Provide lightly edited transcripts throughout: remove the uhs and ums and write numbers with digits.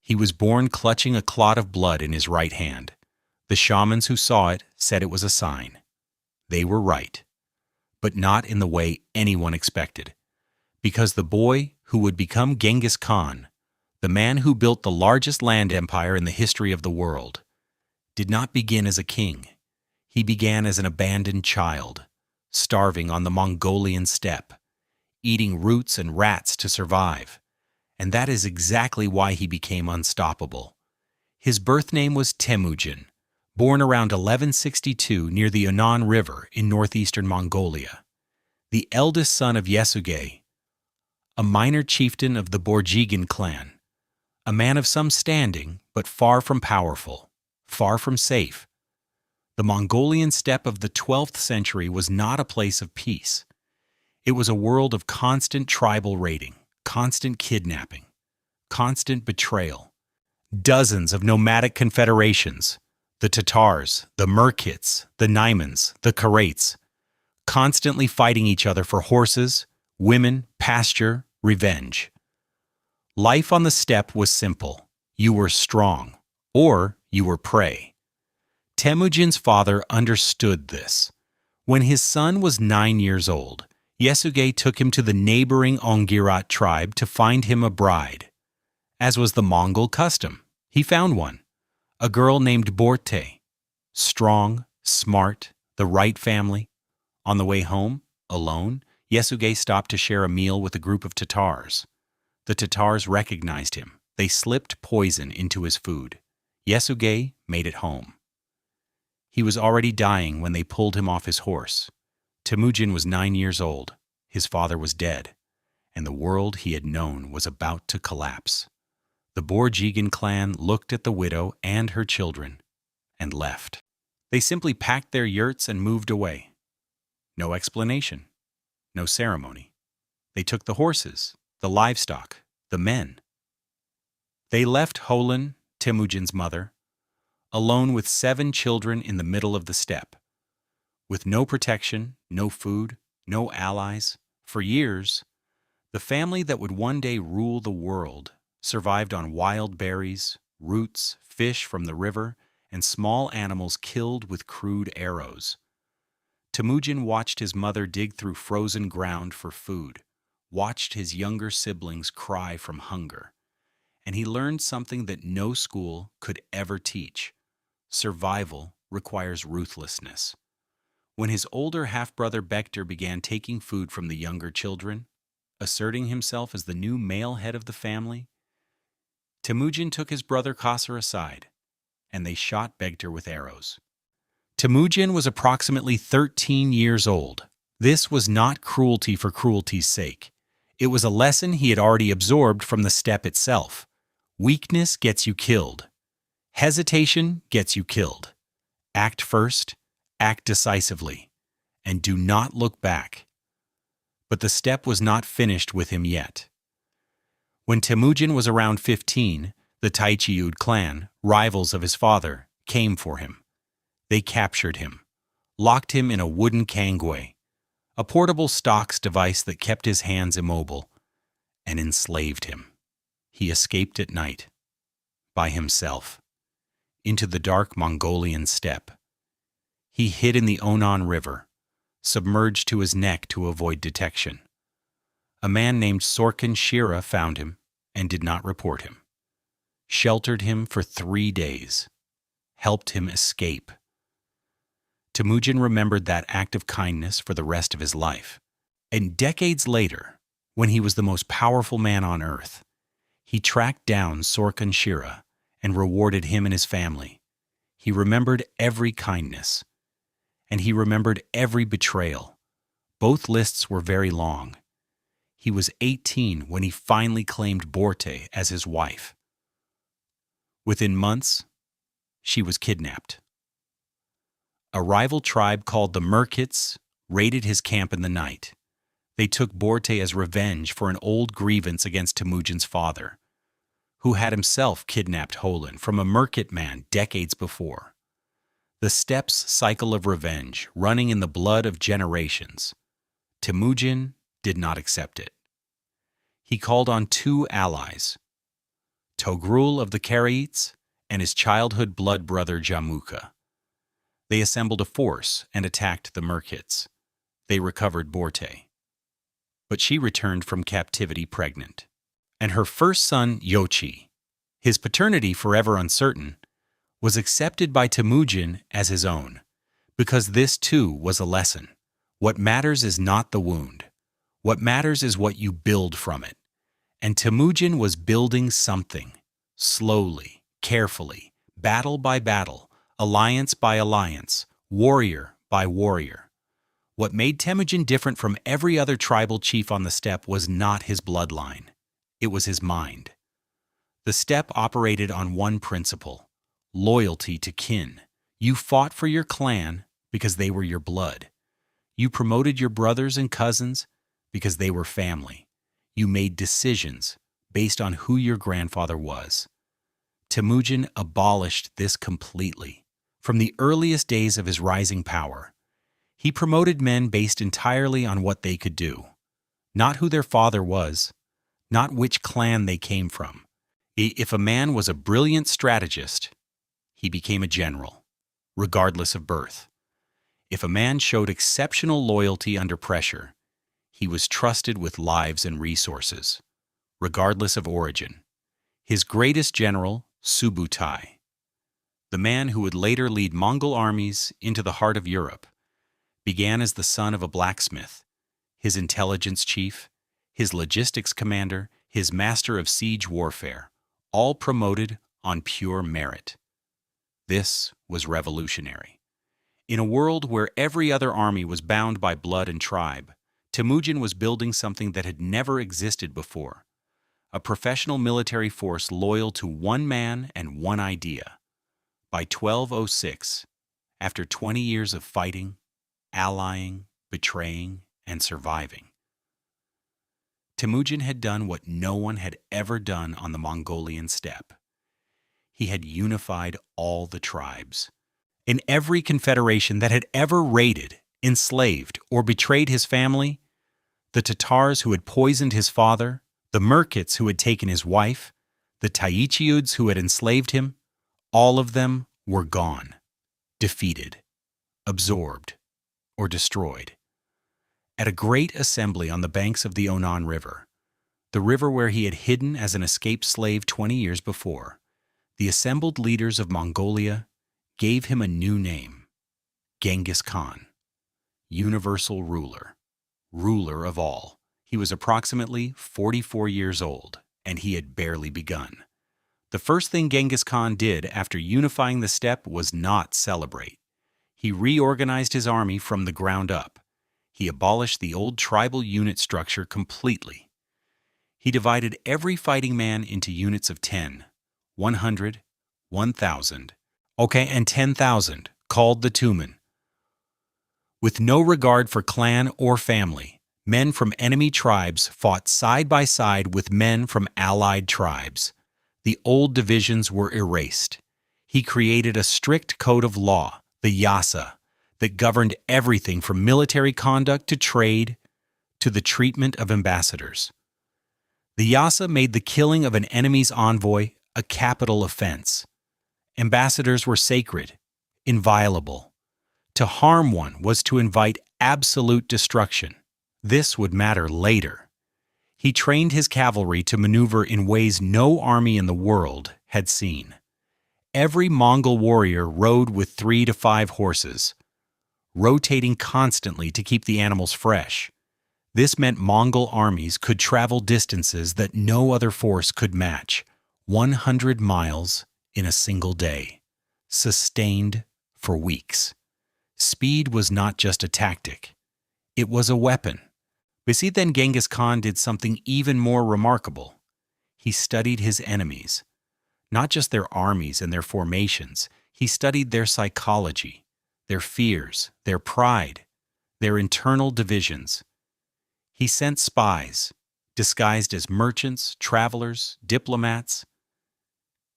He was born clutching a clot of blood in his right hand. The shamans who saw it said it was a sign. They were right, but not in the way anyone expected, because the boy who would become Genghis Khan, the man who built the largest land empire in the history of the world, did not begin as a king. He began as an abandoned child, starving on the Mongolian steppe, eating roots and rats to survive. And that is exactly why he became unstoppable. His birth name was Temujin, born around 1162 near the Yunnan River in northeastern Mongolia. The eldest son of Yesugei, a minor chieftain of the Borjigin clan, a man of some standing but far from powerful, far from safe. The Mongolian steppe of the 12th century was not a place of peace. It was a world of constant tribal raiding, constant kidnapping, constant betrayal. Dozens of nomadic confederations, the Tatars, the Merkits, the Naimans, the Karaits, constantly fighting each other for horses, women, pasture, revenge. Life on the steppe was simple. You were strong, or you were prey. Temujin's father understood this. When his son was 9 years old, Yesugei took him to the neighboring Ongirat tribe to find him a bride. As was the Mongol custom, he found one, a girl named Borte. Strong, smart, the right family. On the way home, alone, Yesugei stopped to share a meal with a group of Tatars. The Tatars recognized him. They slipped poison into his food. Yesugei made it home. He was already dying when they pulled him off his horse. Temujin was 9 years old. His father was dead, and the world he had known was about to collapse. The Borjigin clan looked at the widow and her children and left. They simply packed their yurts and moved away. No explanation, no ceremony. They took the horses, the livestock, the men. They left Holin, Temujin's mother, alone with 7 children in the middle of the steppe. With no protection, no food, no allies, for years, the family that would one day rule the world survived on wild berries, roots, fish from the river, and small animals killed with crude arrows. Temujin watched his mother dig through frozen ground for food, watched his younger siblings cry from hunger, and he learned something that no school could ever teach. Survival requires ruthlessness. When his older half-brother Bektir began taking food from the younger children, asserting himself as the new male head of the family, Temujin took his brother Qasr aside, and they shot Bektir with arrows. Temujin was approximately 13 years old. This was not cruelty for cruelty's sake. It was a lesson he had already absorbed from the steppe itself. Weakness gets you killed. Hesitation gets you killed. Act first, act decisively, and do not look back. But the steppe was not finished with him yet. When Temujin was around 15, the Taichiud clan, rivals of his father, came for him. They captured him, locked him in a wooden kangwe, a portable stocks device that kept his hands immobile, and enslaved him. He escaped at night, by himself, into the dark Mongolian steppe. He hid in the Onan River, submerged to his neck to avoid detection. A man named Sorkin Shira found him and did not report him, sheltered him for 3 days, helped him escape. Temujin remembered that act of kindness for the rest of his life. And decades later, when he was the most powerful man on earth, he tracked down Sorkin Shira and rewarded him and his family. He remembered every kindness, and he remembered every betrayal. Both lists were very long. He was 18 when he finally claimed Borte as his wife. Within months, she was kidnapped. A rival tribe called the Merkits raided his camp in the night. They took Borte as revenge for an old grievance against Temujin's father, who had himself kidnapped Holin from a Merkit man decades before. The steppe's cycle of revenge running in the blood of generations. Temujin did not accept it. He called on 2 allies, Togrul of the Karaites, and his childhood blood brother Jamuka. They assembled a force and attacked the Merkits. They recovered Borte. But she returned from captivity pregnant. And her first son, Yochi, his paternity forever uncertain, was accepted by Temujin as his own, because this too was a lesson. What matters is not the wound. What matters is what you build from it. And Temujin was building something, slowly, carefully, battle by battle, alliance by alliance, warrior by warrior. What made Temujin different from every other tribal chief on the steppe was not his bloodline. It was his mind. The steppe operated on one principle: loyalty to kin. You fought for your clan because they were your blood. You promoted your brothers and cousins because they were family. You made decisions based on who your grandfather was. Temujin abolished this completely. From the earliest days of his rising power, he promoted men based entirely on what they could do, not who their father was, not which clan they came from. If a man was a brilliant strategist, he became a general, regardless of birth. If a man showed exceptional loyalty under pressure, he was trusted with lives and resources, regardless of origin. His greatest general, Subutai, the man who would later lead Mongol armies into the heart of Europe, began as the son of a blacksmith, his intelligence chief, his logistics commander, his master of siege warfare, all promoted on pure merit. This was revolutionary. In a world where every other army was bound by blood and tribe, Temujin was building something that had never existed before: a professional military force loyal to one man and one idea. By 1206, after 20 years of fighting, allying, betraying, and surviving, Temujin had done what no one had ever done on the Mongolian steppe. He had unified all the tribes. In every confederation that had ever raided, enslaved, or betrayed his family, the Tatars who had poisoned his father, the Merkits who had taken his wife, the Taichiuds who had enslaved him, all of them were gone, defeated, absorbed, or destroyed. At a great assembly on the banks of the Onan River, the river where he had hidden as an escaped slave 20 years before, the assembled leaders of Mongolia gave him a new name: Genghis Khan, universal ruler, ruler of all. He was approximately 44 years old, and he had barely begun. The first thing Genghis Khan did after unifying the steppe was not celebrate. He reorganized his army from the ground up. He abolished the old tribal unit structure completely. He divided every fighting man into units of 10, 100, 1,000, and 10,000, called the Tumen. With no regard for clan or family, men from enemy tribes fought side by side with men from allied tribes. The old divisions were erased. He created a strict code of law, the Yasa, that governed everything from military conduct to trade to the treatment of ambassadors. The Yasa made the killing of an enemy's envoy a capital offense. Ambassadors were sacred, inviolable. To harm one was to invite absolute destruction. This would matter later. He trained his cavalry to maneuver in ways no army in the world had seen. Every Mongol warrior rode with 3 to 5 horses, rotating constantly to keep the animals fresh. This meant Mongol armies could travel distances that no other force could match, 100 miles in a single day, sustained for weeks. Speed was not just a tactic, it was a weapon. But see, then Genghis Khan did something even more remarkable. He studied his enemies, not just their armies and their formations. He studied their psychology, their fears, their pride, their internal divisions. He sent spies, disguised as merchants, travelers, diplomats,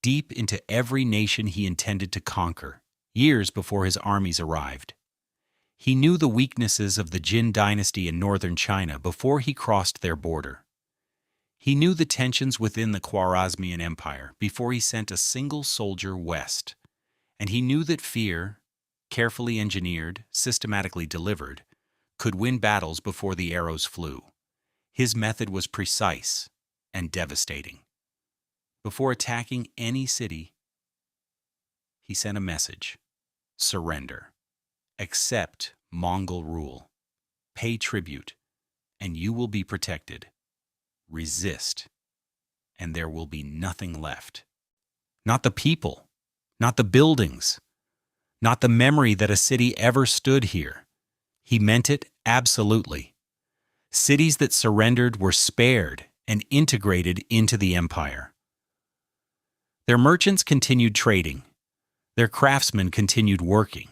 deep into every nation he intended to conquer, years before his armies arrived. He knew the weaknesses of the Jin dynasty in northern China before he crossed their border. He knew the tensions within the Khwarezmian Empire before he sent a single soldier west, and he knew that fear, carefully engineered, systematically delivered, could win battles before the arrows flew. His method was precise and devastating. Before attacking any city, he sent a message: surrender, accept Mongol rule, pay tribute, and you will be protected. Resist, and there will be nothing left. Not the people, not the buildings, not the memory that a city ever stood here. He meant it absolutely. Cities that surrendered were spared and integrated into the empire. Their merchants continued trading. Their craftsmen continued working.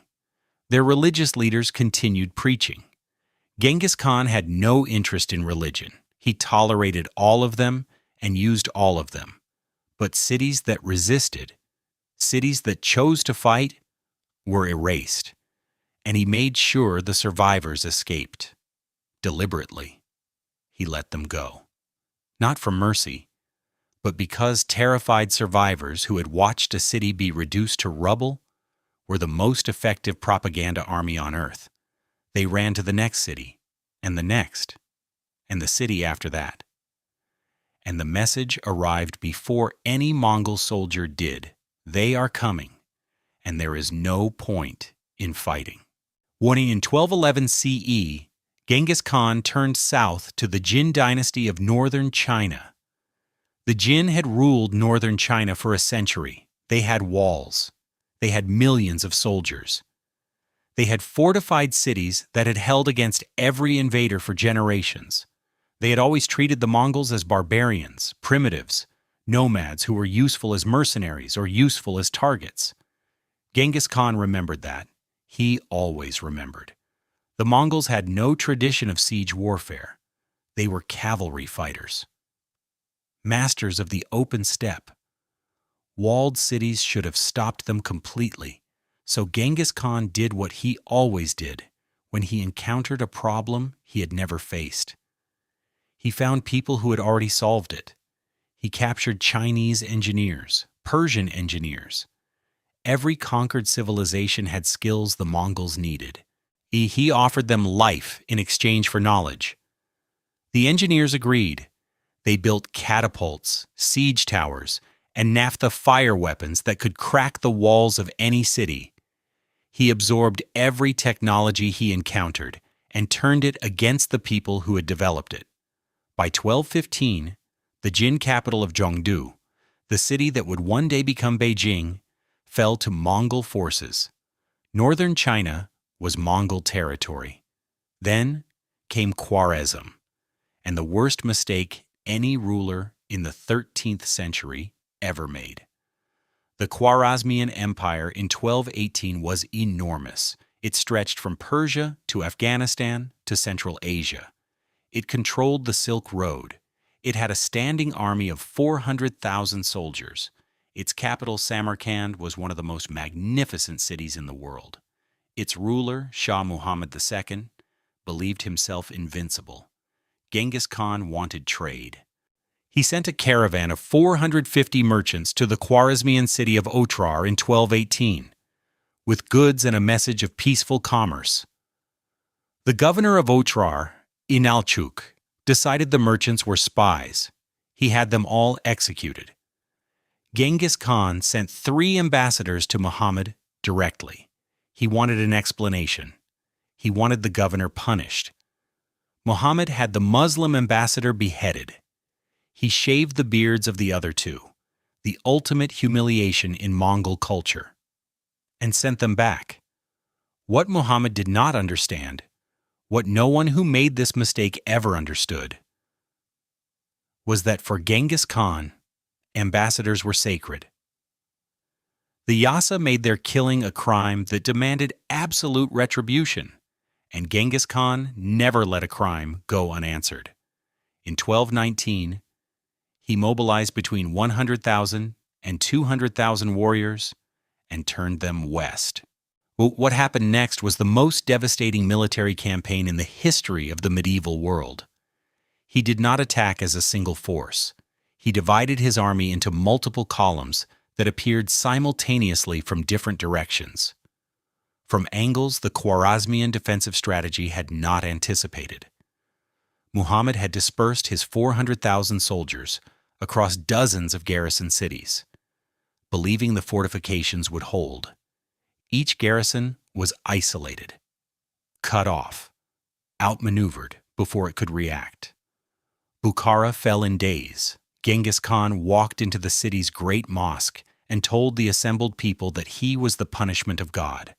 Their religious leaders continued preaching. Genghis Khan had no interest in religion. He tolerated all of them and used all of them. But cities that resisted, cities that chose to fight, were erased. And he made sure the survivors escaped. Deliberately, he let them go. Not from mercy, but because terrified survivors who had watched a city be reduced to rubble were the most effective propaganda army on earth. They ran to the next city, and the next, and the city after that. And the message arrived before any Mongol soldier did. They are coming, and there is no point in fighting. When in 1211 CE, Genghis Khan turned south to the Jin dynasty of northern China. The Jin had ruled northern China for a century. They had walls. They had millions of soldiers. They had fortified cities that had held against every invader for generations. They had always treated the Mongols as barbarians, primitives, nomads who were useful as mercenaries or useful as targets. Genghis Khan remembered that. He always remembered. The Mongols had no tradition of siege warfare. They were cavalry fighters. Masters of the open steppe. Walled cities should have stopped them completely. So Genghis Khan did what he always did when he encountered a problem he had never faced. He found people who had already solved it. He captured Chinese engineers, Persian engineers. Every conquered civilization had skills the Mongols needed. He offered them life in exchange for knowledge. The engineers agreed. They built catapults, siege towers, and naphtha fire weapons that could crack the walls of any city. He absorbed every technology he encountered and turned it against the people who had developed it. By 1215, the Jin capital of Zhongdu, the city that would one day become Beijing, fell to Mongol forces. Northern China was Mongol territory. Then came Khwarezm, and the worst mistake any ruler in the 13th century ever made. The Khwarezmian Empire in 1218 was enormous. It stretched from Persia to Afghanistan to Central Asia. It controlled the Silk Road. It had a standing army of 400,000 soldiers. Its capital, Samarkand, was one of the most magnificent cities in the world. Its ruler, Shah Muhammad II, believed himself invincible. Genghis Khan wanted trade. He sent a caravan of 450 merchants to the Khwarezmian city of Otrar in 1218, with goods and a message of peaceful commerce. The governor of Otrar, Inalchuk, decided the merchants were spies. He had them all executed. Genghis Khan sent 3 ambassadors to Muhammad directly. He wanted an explanation. He wanted the governor punished. Muhammad had the Muslim ambassador beheaded. He shaved the beards of the other 2, the ultimate humiliation in Mongol culture, and sent them back. What Muhammad did not understand, what no one who made this mistake ever understood, was that for Genghis Khan, ambassadors were sacred. The Yasa made their killing a crime that demanded absolute retribution, and Genghis Khan never let a crime go unanswered. In 1219, he mobilized between 100,000 and 200,000 warriors and turned them west. What happened next was the most devastating military campaign in the history of the medieval world. He did not attack as a single force. He divided his army into multiple columns that appeared simultaneously from different directions, from angles the Khwarezmian defensive strategy had not anticipated. Muhammad had dispersed his 400,000 soldiers across dozens of garrison cities, believing the fortifications would hold. Each garrison was isolated, cut off, outmaneuvered before it could react. Bukhara fell in days. Genghis Khan walked into the city's great mosque and told the assembled people that he was the punishment of God,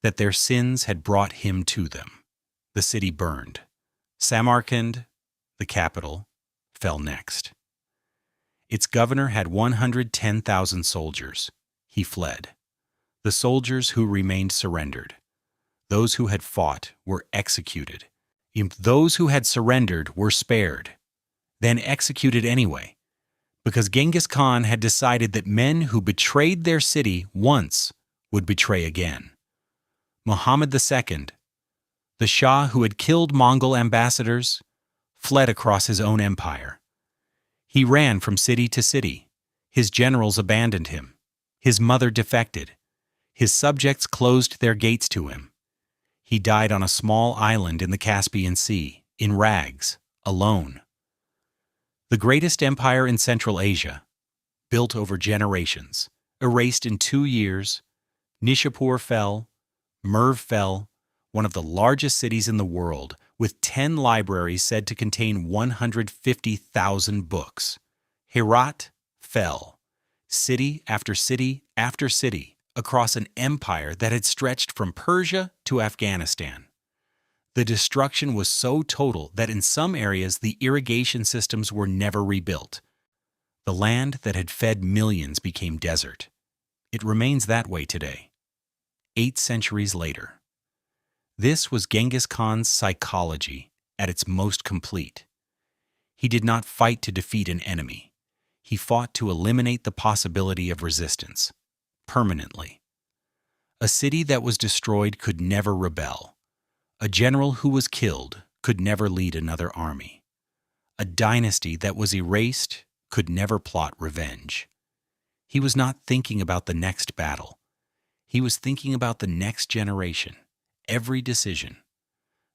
that their sins had brought him to them. The city burned. Samarkand, the capital, fell next. Its governor had 110,000 soldiers. He fled. The soldiers who remained surrendered. Those who had fought were executed. Those who had surrendered were spared, then executed anyway, because Genghis Khan had decided that men who betrayed their city once would betray again. Muhammad II, the Shah who had killed Mongol ambassadors, fled across his own empire. He ran from city to city. His generals abandoned him. His mother defected. His subjects closed their gates to him. He died on a small island in the Caspian Sea, in rags, alone. The greatest empire in Central Asia, built over generations, erased in 2 years. Nishapur fell. Merv fell, one of the largest cities in the world, with 10 libraries said to contain 150,000 books. Herat fell, city after city after city, across an empire that had stretched from Persia to Afghanistan. The destruction was so total that in some areas the irrigation systems were never rebuilt. The land that had fed millions became desert. It remains that way today, 8 centuries later. This was Genghis Khan's psychology at its most complete. He did not fight to defeat an enemy. He fought to eliminate the possibility of resistance, permanently. A city that was destroyed could never rebel. A general who was killed could never lead another army. A dynasty that was erased could never plot revenge. He was not thinking about the next battle. He was thinking about the next generation, every decision.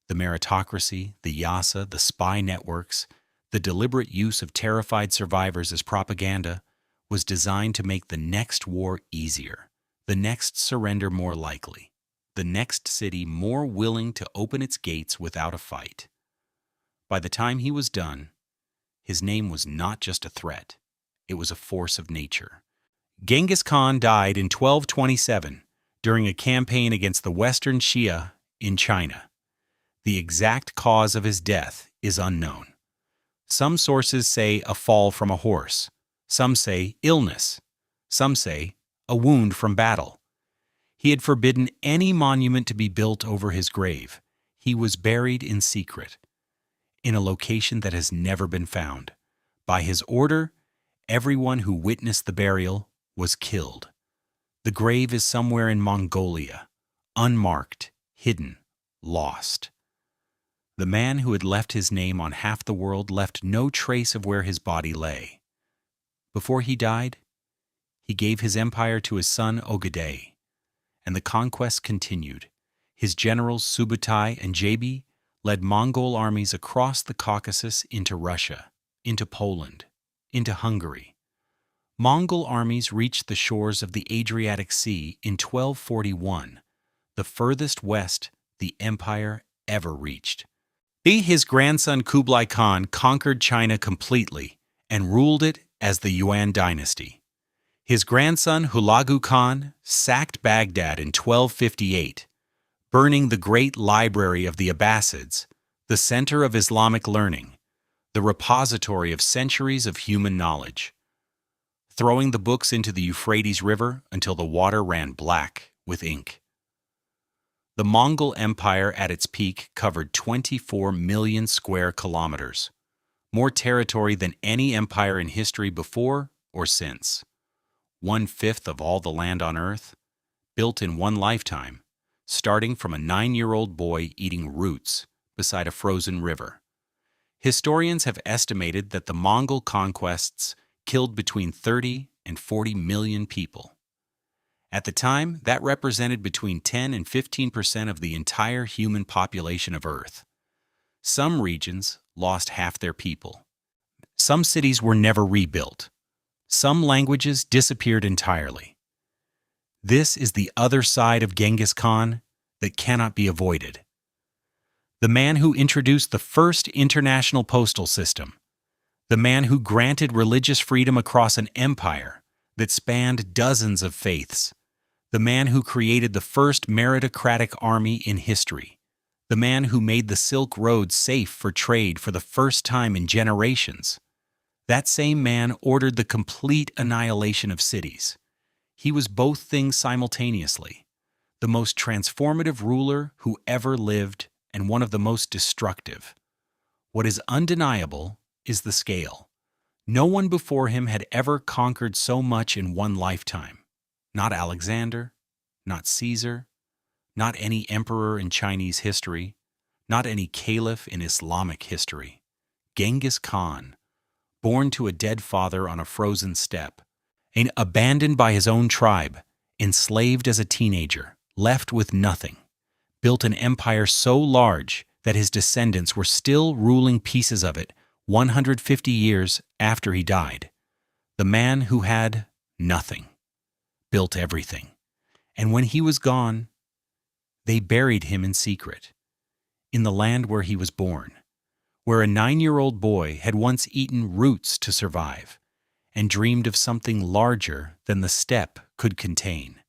The meritocracy, the Yasa, the spy networks, the deliberate use of terrified survivors as propaganda was designed to make the next war easier, the next surrender more likely, the next city more willing to open its gates without a fight. By the time he was done, his name was not just a threat, it was a force of nature. Genghis Khan died in 1227 during a campaign against the Western Xia in China. The exact cause of his death is unknown. Some sources say a fall from a horse. Some say illness. Some say a wound from battle. He had forbidden any monument to be built over his grave. He was buried in secret, in a location that has never been found. By his order, everyone who witnessed the burial was killed. The grave is somewhere in Mongolia, unmarked, hidden, lost. The man who had left his name on half the world left no trace of where his body lay. Before he died, he gave his empire to his son Ogedei, and the conquest continued. His generals Subutai and Jabi led Mongol armies across the Caucasus into Russia, into Poland, into Hungary. Mongol armies reached the shores of the Adriatic Sea in 1241, the furthest west the empire ever reached. His grandson Kublai Khan conquered China completely and ruled it as the Yuan dynasty. His grandson Hulagu Khan sacked Baghdad in 1258, burning the great library of the Abbasids, the center of Islamic learning, the repository of centuries of human knowledge, throwing the books into the Euphrates River until the water ran black with ink. The Mongol Empire at its peak covered 24 million square kilometers, more territory than any empire in history before or since. 1/5 of all the land on Earth, built in one lifetime, starting from a 9-year-old boy eating roots beside a frozen river. Historians have estimated that the Mongol conquests killed between 30 and 40 million people. At the time, that represented between 10 and 15% of the entire human population of Earth. Some regions lost half their people. Some cities were never rebuilt. Some languages disappeared entirely. This is the other side of Genghis Khan that cannot be avoided. The man who introduced the first international postal system. The man who granted religious freedom across an empire that spanned dozens of faiths. The man who created the first meritocratic army in history. The man who made the Silk Road safe for trade for the first time in generations. That same man ordered the complete annihilation of cities. He was both things simultaneously, the most transformative ruler who ever lived and one of the most destructive. What is undeniable is the scale. No one before him had ever conquered so much in one lifetime. Not Alexander, not Caesar, not any emperor in Chinese history, not any caliph in Islamic history. Genghis Khan, born to a dead father on a frozen steppe, and abandoned by his own tribe, enslaved as a teenager, left with nothing, built an empire so large that his descendants were still ruling pieces of it 150 years after he died. The man who had nothing built everything. And when he was gone, they buried him in secret, in the land where he was born, where a 9-year-old boy had once eaten roots to survive and dreamed of something larger than the steppe could contain.